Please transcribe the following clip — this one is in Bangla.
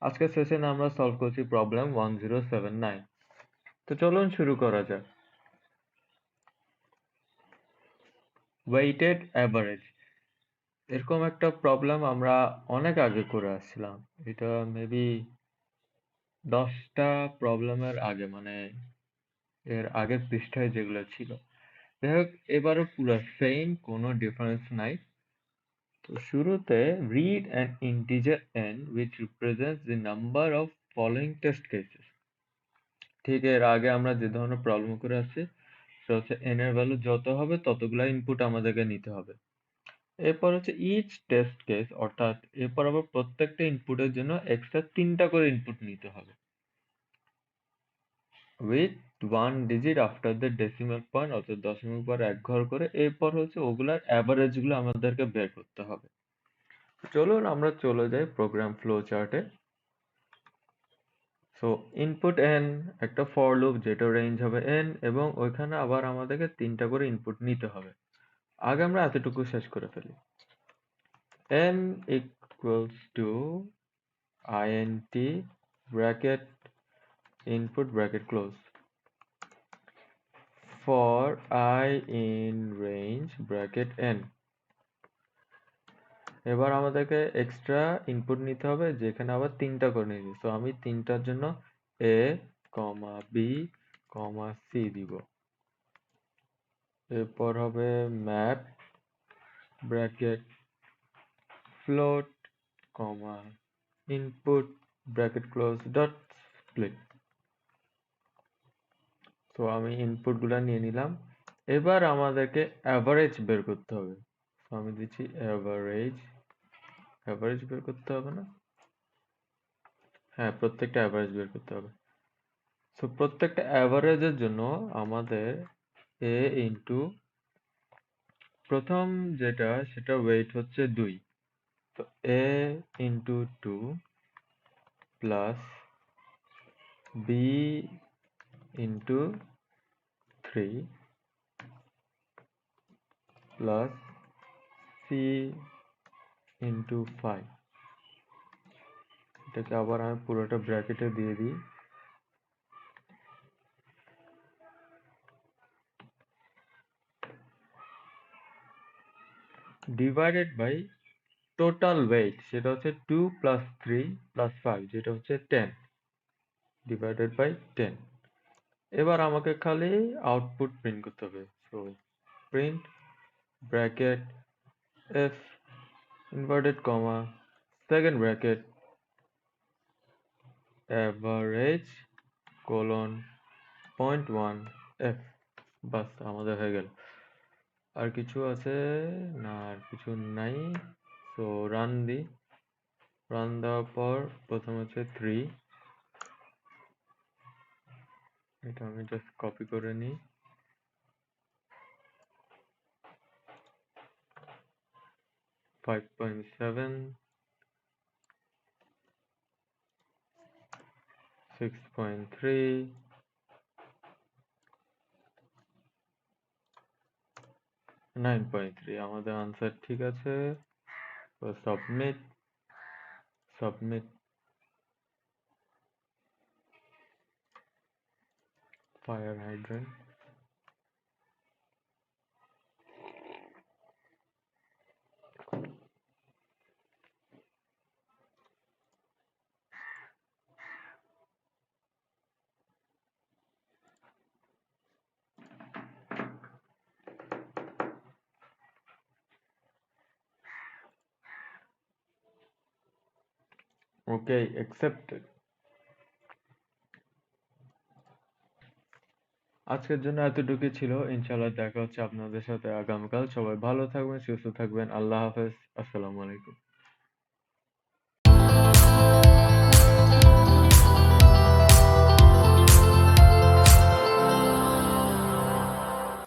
আজকের সেশনে আমরা সলভ করছি প্রবলেম 1079। তো চলুন শুরু করা যাক। ওয়েটেড অ্যাভারেজ, এরকম একটা প্রবলেম আমরা অনেক আগে করে আসছিলাম। এটা মেবি 10টা প্রবলেমের আগে, মানে এর আগের পৃষ্ঠায় যেগুলো ছিল। যাই হোক, এবারও পুরো সেম, কোনো ডিফারেন্স নাই। তো শুরুতে read an integer n which represents the number of following test cases। ঠিক এর আগে আমরা যে ধরনের প্রবলেম করে আসছি সেটা হচ্ছে n এর ভ্যালু যত হবে ততগুলা ইনপুট আমাদেরকে নিতে হবে। এরপর হচ্ছে ইচ টেস্ট কেস, অর্থাৎ এরপর আবার প্রত্যেকটা ইনপুটের জন্য এক্সট্রা 3টা করে ইনপুট নিতে হবে। With 1 digit after the decimal point, অর্থাৎ দশমিক পর এক ঘর করে। এরপর হচ্ছে ওগুলার অ্যাভারেজ গুলো আমাদেরকে বের করতে হবে। চলুন আমরা চলে যাই প্রোগ্রাম ফ্লো চার্টে। সো ইনপুট n, একটা ফর লুপ যেটা রেঞ্জ হবে n, এবং ওইখানে আবার আমাদেরকে 3টা করে ইনপুট নিতে হবে। আগে আমরা এতটুকু শেষ করে ফেলি। n equals to int bracket input bracket close for I in range bracket n। এবার আমাদেরকে এক্সট্রা ইনপুট নিতে হবে, যেখানে আবার 3টা করে নিয়েছি। তো আমি 3টার জন্য a, b, c দিব। এরপর হবে map bracket float, input bracket close dot split। তো আমি ইনপুট গুলা নিয়ে নিলাম। এবার আমাদেরকে অ্যাভারেজ বের করতে হবে। তো আমি দিচ্ছি অ্যাভারেজ। অ্যাভারেজ বের করতে হবে না? হ্যাঁ, প্রত্যেকটা অ্যাভারেজ বের করতে হবে। তো প্রত্যেকটা অ্যাভারেজের জন্য আমাদের a ইন্টু প্রথম যেটা সেটা ওয়েট হচ্ছে 2। তো a into 2 plus b into 3 plus c into 5। এটাকে আবার আমি পুরোটা ব্র্যাকেটে দিয়ে দিই। ডিভাইডেড বাই টোটাল ওয়েট, সেটা হচ্ছে 2 প্লাস 3 প্লাস 5, যেটা হচ্ছে 10, ডিভাইডেড বাই 10। এবার আমাকে খালি আউটপুট প্রিন্ট করতে হবে। So print bracket f inverted comma second bracket average colon 0.1 f. বাস, আমাদের হয়ে গেল। আর কিছু আছে না? আর কিছু নাই। সো রান দি। রান দেওয়ার পর প্রথম হচ্ছে 3, এটা আমি জাস্ট কপি করে নিই। 5.7, 6.3, 9.3। আমাদের আনসার ঠিক আছে। তো submit. Submit. Fire hydrant. Okay, accepted. আজকের জন্য এতটুকুই ছিল। ইনশাআল্লাহ দেখা হচ্ছে আপনাদের সাথে আগামীকাল। সবাই ভালো থাকবেন, সুস্থ থাকবেন। আল্লাহ হাফেজ। আসসালামু আলাইকুম।